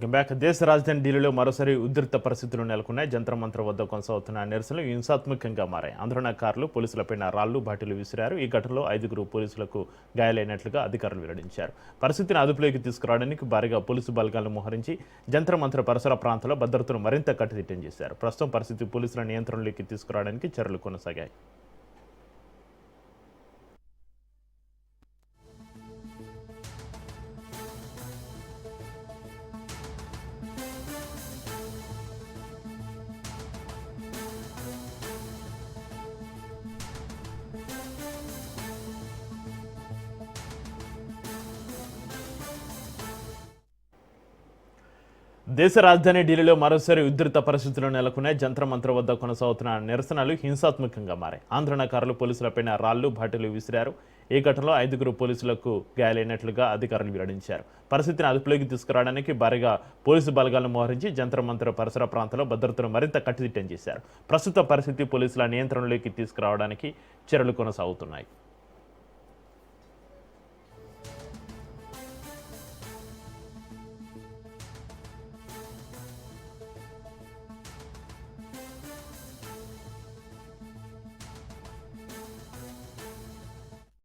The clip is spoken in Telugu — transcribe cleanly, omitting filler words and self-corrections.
దేశ రాజధాని ఢిల్లీలో మరోసారి ఉధృత పరిస్థితులు నెలకొన్నాయి. జంతర్ మంతర్ వద్ద కొనసాగుతున్న నిరసనలు హింసాత్మకంగా మారాయి. ఆందోళనకారులు పోలీసులపై రాళ్లు బాటిల్ విసిరారు. ఈ ఘటనలో 5 పోలీసులకు గాయాలైనట్లుగా అధికారులు వెల్లడించారు. పరిస్థితిని అదుపులోకి తీసుకురావడానికి భారీగా పోలీసు బలగాలను మోహరించి జంతర్ మంతర్ పరిసర ప్రాంతాల్లో భద్రతను మరింత కట్టుదిట్టం చేశారు. ప్రస్తుతం పరిస్థితి పోలీసుల నియంత్రణలోకి తీసుకురావడానికి చర్యలు కొనసాగాయి. దేశ రాజధాని ఢిల్లీలో మరోసారి ఉధృత పరిస్థితులు నెలకొన్నాయి. జంతర్ మంతర్ వద్ద కొనసాగుతున్న నిరసనలు హింసాత్మకంగా మారాయి. ఆందోళనకారులు పోలీసులపై రాళ్లు బాటిల్ విసిరారు. ఈ ఘటనలో 5 పోలీసులకు గాయాలైనట్లుగా అధికారులు వెల్లడించారు. పరిస్థితిని అదుపులోకి తీసుకురావడానికి భారీగా పోలీసు బలగాలను మోహరించి జంతర్ మంతర్ పరిసర ప్రాంతాల్లో భద్రతను మరింత కట్టుదిట్టం చేశారు. ప్రస్తుత పరిస్థితి పోలీసుల నియంత్రణలోకి తీసుకురావడానికి చర్యలు కొనసాగుతున్నాయి.